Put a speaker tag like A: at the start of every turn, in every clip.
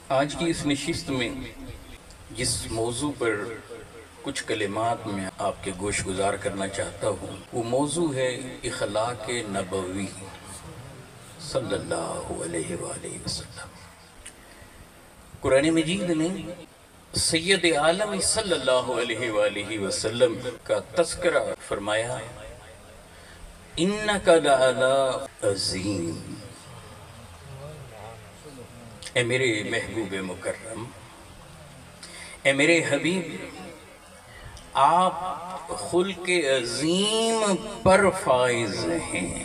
A: آج کی اس نشست میں جس موضوع پر کچھ کلمات میں آپ کے گوش گزار کرنا چاہتا ہوں وہ موضوع ہے اخلاق نبوی صلی اللہ علیہ وآلہ وسلم۔ قرآن مجید نے سید عالم صلی اللہ علیہ وآلہ وسلم کا تذکرہ فرمایا، اِنَّكَ لَعَلَىٰ عَظِيمٍ۔ اے میرے محبوب مکرم، اے میرے حبیب، آپ خلق عظیم پر فائز ہیں۔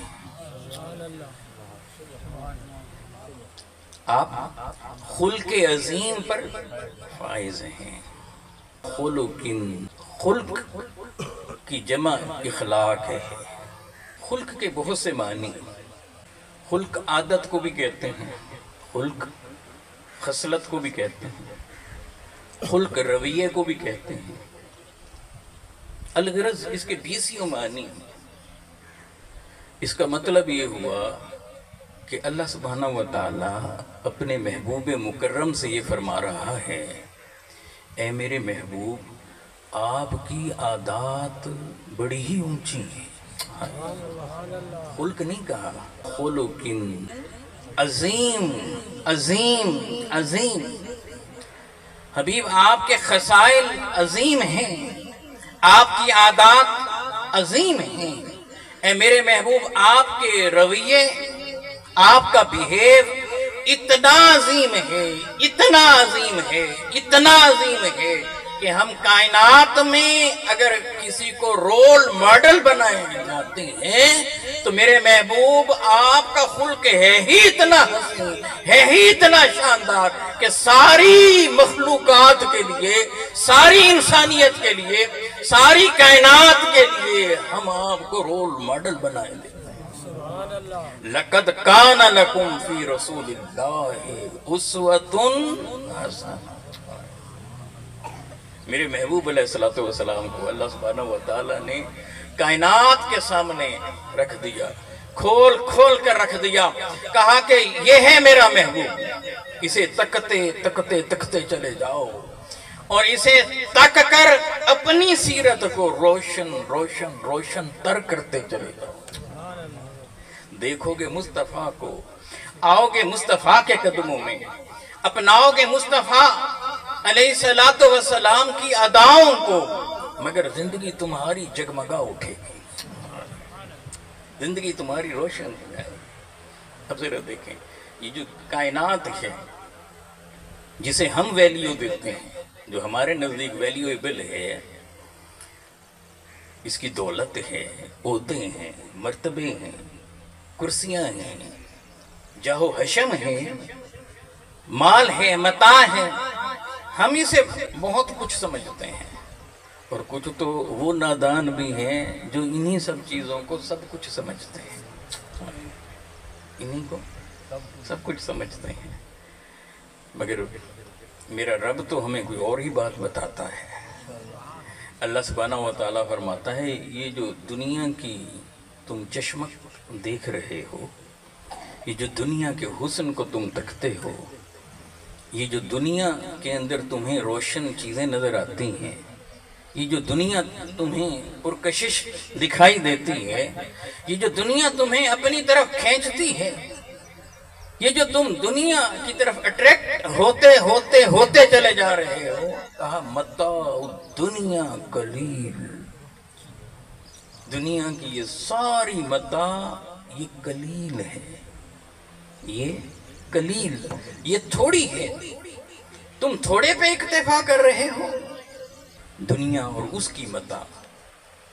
A: آپ خلق عظیم پر فائز ہیں۔ خلق کی جمع اخلاق ہے۔ خلق کے بہت سے معنی، خلق عادت کو بھی کہتے ہیں، خلق خصلت کو بھی کہتے ہیں، خلق رویے کو بھی کہتے ہیں۔ الغرض اس کے 20 معنی۔ اس کا مطلب یہ ہوا کہ اللہ سبحانہ وتعالی اپنے محبوب مکرم سے یہ فرما رہا ہے، اے میرے محبوب، آپ کی عادات بڑی ہی اونچی ہیں۔ خلق نہیں کہا، خلق عظیم عظیم عظیم۔ حبیب آپ کے خصائل عظیم ہیں، آپ کی عادات عظیم ہیں۔ اے میرے محبوب، آپ کے رویے، آپ کا بیہیو اتنا عظیم ہے، اتنا عظیم ہے، اتنا عظیم ہے کہ ہم کائنات میں اگر کسی کو رول ماڈل بنائے جاتے ہیں تو میرے محبوب آپ کا خلق ہے ہی اتنا حسین، ہے ہی اتنا شاندار کہ ساری مخلوقات کے لیے، ساری انسانیت کے لیے، ساری کائنات کے لیے ہم آپ کو رول ماڈل بنائے دیتے ہیں۔ لَقَدْ كَانَ لَكُمْ فِي رَسُولِ اللَّهِ أُسْوَةٌ حَسَنَةٌ۔ میرے محبوب علیہ السلام کو اللہ سبحانہ وتعالی نے کائنات کے سامنے رکھ دیا، کھول کھول کر رکھ دیا، کہا کہ یہ ہے میرا محبوب، اسے تکتے تکتے تکتے چلے جاؤ اور اسے تک کر اپنی سیرت کو روشن روشن روشن تر کرتے چلے جاؤ۔ دیکھو گے مصطفیٰ کو، آؤ گے مصطفیٰ کے قدموں میں، اپناؤ گے مصطفیٰ علیہ السلام کی اداؤں کو، مگر زندگی تمہاری جگمگا اٹھے گی، زندگی تمہاری روشن ہو جائے۔ اب ذرا دیکھیں، یہ جو کائنات ہے جسے ہم ویلیو دیتے ہیں، جو ہمارے نزدیک ویلیویبل ہے، اس کی دولت ہے، عہدے ہیں، مرتبے ہیں، کرسیاں ہیں، جاہ و حشم ہے، مال ہے، متاع ہے، ہم اسے بہت کچھ سمجھتے ہیں، اور کچھ تو وہ نادان بھی ہیں جو انہی سب چیزوں کو سب کچھ سمجھتے ہیں، انہی کو سب کچھ سمجھتے ہیں، مگر میرا رب تو ہمیں کوئی اور ہی بات بتاتا ہے۔ اللہ سبحانہ وتعالیٰ فرماتا ہے، یہ جو دنیا کی تم چشمک دیکھ رہے ہو، یہ جو دنیا کے حسن کو تم تکتے ہو، یہ جو دنیا کے اندر تمہیں روشن چیزیں نظر آتی ہیں، یہ جو دنیا تمہیں پرکشش دکھائی دیتی ہے، یہ جو دنیا تمہیں اپنی طرف کھینچتی ہے، یہ جو تم دنیا کی طرف اٹریکٹ ہوتے ہوتے ہوتے چلے جا رہے ہو، کہا متاع الدنیا قلیل۔ دنیا کی یہ ساری متاع یہ قلیل ہے، یہ قلیل، یہ تھوڑی ہے، تم تھوڑے پہ اکتفا کر رہے ہو۔ دنیا اور اس کی متاع،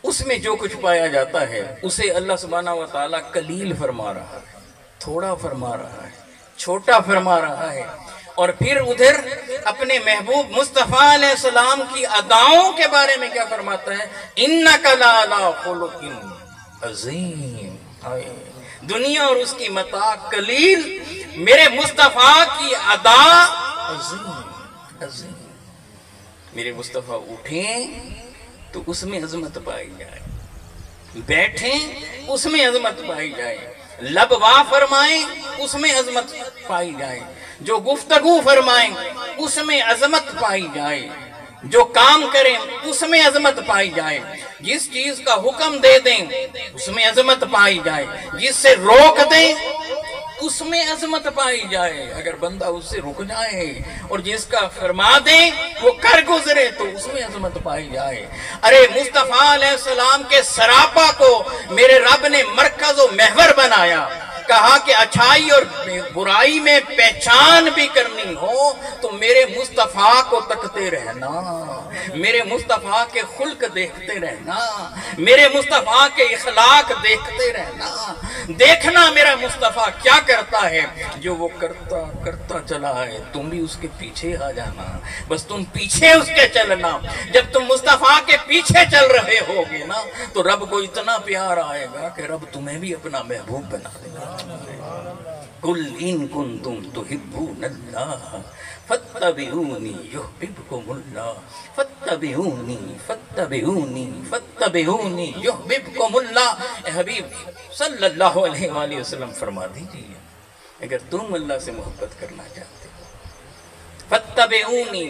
A: اس میں جو کچھ پایا جاتا ہے اسے اللہ سبحانہ وتعالیٰ قلیل فرما رہا ہے، تھوڑا فرما رہا ہے، چھوٹا فرما رہا ہے، اور پھر ادھر اپنے محبوب مصطفیٰ علیہ السلام کی اداؤں کے بارے میں کیا فرماتا ہے؟ اِنَّكَ لَعَلَىٰ خُلُقٍ عَظِيمٍ۔ دنیا اور اس کی متاع قلیل، میرے مصطفیٰ کی ادا عظیم عظیم۔ میرے مصطفیٰ اٹھیں تو اس میں عظمت پائی جائے، بیٹھیں اس میں عظمت پائی جائے، लब वा फरमाएं उसमें अजमत पाई जाए, जो गुफ्तगू फरमाएं उसमें अजमत पाई जाए, जो काम करें उसमें अजमत पाई जाए, जिस चीज का हुक्म दे दें उसमें अजमत पाई जाए, जिससे रोक दें उसमें अजमत पाई जाए। अगर बंदा उससे रुक जाए और जिसका फरमा दे वो कर गुजरे तो उसमें अजमत पाई जाए। अरे मुस्तफा अलैहिस्सलाम के सरापा को मेरे रब ने मरकज और महवर बनाया। कहा कि अच्छाई और बुराई में पहचान भी करनी हो तो मेरे मुस्तफा को तकते रहना, मेरे मुस्तफा के खुल्क देखते रहना, मेरे मुस्तफा के इखलाक देखते रहना, देखना मेरा मुस्तफा क्या करता है। जो वो करता करता चला है तुम भी उसके पीछे आ जाना, बस तुम पीछे उसके चलना। जब तुम मुस्तफा के पीछे चल रहे होगे ना तो रब को इतना प्यार आएगा कि रब तुम्हें भी अपना महबूब बना देगा। कुल इन कुंतुम तुहिब्बूनल्लाह फत्तबिऊनी युहबिबकुमुल्लाह फत्तबिऊनी फत्तबिऊनी फत्तबिऊनी युहबिबकुमुल्लाह। ए हबीब सल्लल्लाहु अलैहि वसल्लम फरमा दीजिए, अगर तुम अल्लाह से मोहब्बत करना चाहते हो फत्तबिऊनी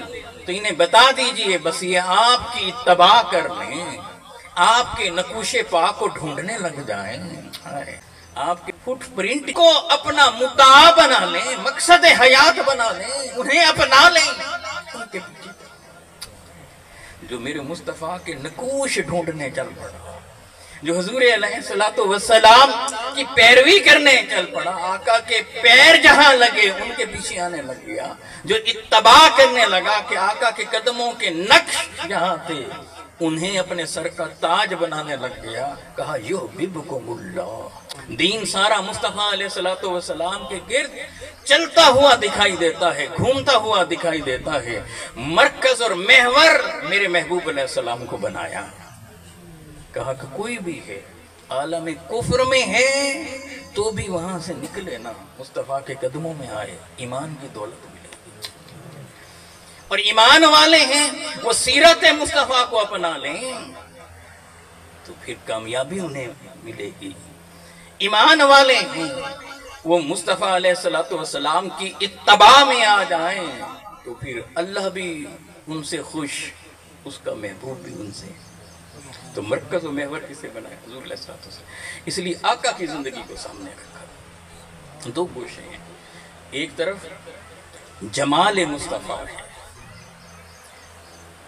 A: तो इन्हें बता दीजिए, बस ये आपकी इत्तबा कर लें, आपके नकुशे पा को ढूंढने लग जाएं, आपके फुटप्रिंट को अपना मुता बना लें, मकसद हयात बना लें, उन्हें अपना लें। उनके पीछे जो मेरे मुस्तफा के नकूश ढूंढने चल पड़ा, जो हुजूर अलैहिस्सलातु वस्सलाम की पैरवी करने चल पड़ा, आका के पैर जहां लगे उनके पीछे आने लग गया, जो इत्तबा करने लगा कि आका के कदमों के नक्श जहां थे उन्हें अपने सर का ताज बनाने लग गया। कहा युहबिबकुमुल्लाह। दीन सारा मुस्तफा अलैहिस्सलातु वस्सलाम के गिर्द चलता हुआ दिखाई देता है, घूमता हुआ दिखाई देता है। मरकज और महवर मेरे महबूब अलैहिस्सलाम को बनाया। कहा कि कोई भी है आलम कुफ्र में है तो भी वहां से निकले ना, मुस्तफा के कदमों में आए, ईमान की दौलत मिलेगी। और ईमान वाले हैं वो सीरत मुस्तफा को अपना लें तो फिर कामयाबी उन्हें मिलेगी। ईमान वाले हैं वो मुस्तफा अलैहिस्सलातु वस्सलाम की इत्तबा में आ जाएं तो फिर अल्लाह भी उनसे खुश, उसका महबूब भी उनसे। तो मरकज और महवर किसे बनाया? हुजूर अलैहिस्सलातु वस्सलाम। इसलिए आका की जिंदगी को सामने रखा। दो गोशे हैं, एक तरफ जमाल मुस्तफा है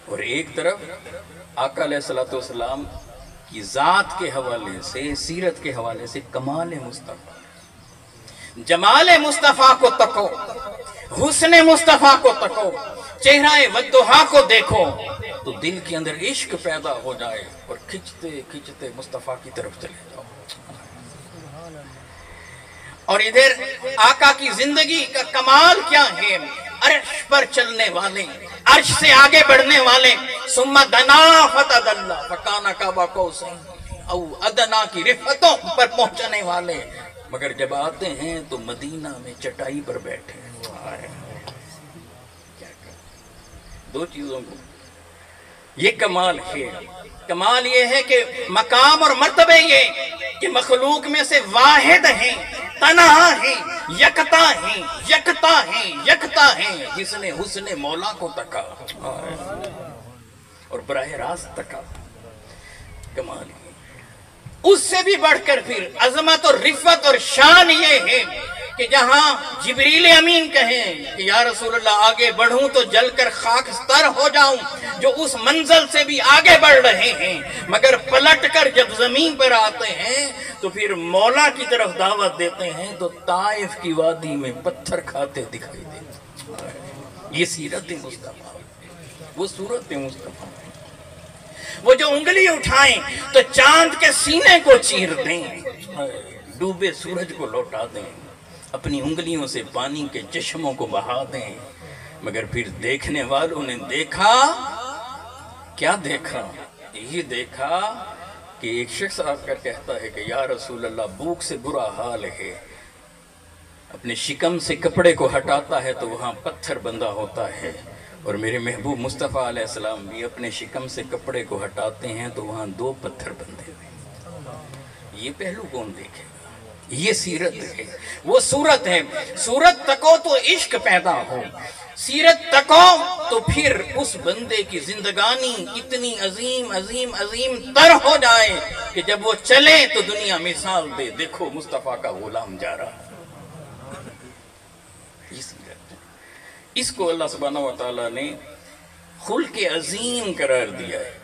A: और एक तरफ आका अलैहिस्सलातु वस्सलाम की जात के हवाले से, सीरत के हवाले से कमाल मुस्तफा। जमाल मुस्तफा को तको, हुस्न मुस्तफा को तको, चेहरा वद्दुहा को देखो तो दिल के अंदर इश्क पैदा हो जाए और खिंचते खिंचते मुस्तफा की तरफ चले जाओ। और इधर आका की जिंदगी का कमाल क्या है? अर्श पर चलने वाले, अर्श से आगे बढ़ने वाले, सुम्मा दना फतदल्ला फकाना काबा कौसैन औ अदना की रिफतों पर पहुंचने वाले, मगर जब आते हैं तो मदीना में चटाई पर बैठे। क्या कर? दो चीजों को ये कमाल है। कमाल ये है कि मकाम और मर्तबे ये कि मखलूक में से वाहिद हैं, तन्हा हैं, यकता हैं, यकता हैं, यकता हैं, जिसने हुस्ने मौला को तका और बराह रास्त तका। कमाल है। उससे भी बढ़कर फिर अजमत और रिफत और शान ये है कि जहां जिब्रील अमीन कहें कि या रसूल अल्लाह आगे बढ़ूं तो जलकर खाकस्तर हो जाऊं, जो उस मंजिल से भी आगे बढ़ रहे हैं, मगर पलटकर जब जमीन पर आते हैं तो फिर मौला की तरफ दावत देते हैं तो ताइफ की वादी में पत्थर खाते दिखाई देते। ये सीरत मुस्तफा, वो सूरत मुस्तफा। वो जो उंगली उठाएं तो चांद के सीने को चीर दें, डूबे सूरज को लौटा दें, अपनी उंगलियों से पानी के चश्मों को बहा दें, मगर फिर देखने वालों ने देखा क्या? देखा ये देखा कि एक शख्स आकर कहता है कि या रसूल अल्लाह भूख से बुरा हाल है। अपने शिकम से कपड़े को हटाता है तो वहाँ पत्थर बंधा होता है, और मेरे महबूब मुस्तफ़ा अलैहिस्सलाम भी अपने शिकम से कपड़े को हटाते हैं तो वहाँ दो पत्थर बंधे हुए। ये पहलू कौन देखेगा? یہ سیرت ہے، وہ صورت ہے۔ صورت تکو تو عشق پیدا ہو، سیرت تکو تو پھر اس بندے کی زندگانی اتنی عظیم عظیم عظیم تر ہو جائے کہ جب وہ چلے تو دنیا مثال دے، دیکھو مصطفیٰ کا غلام جا رہا۔ یہ سیرت ہے، اس کو اللہ سبحانہ وتعالیٰ نے خلق عظیم قرار دیا ہے۔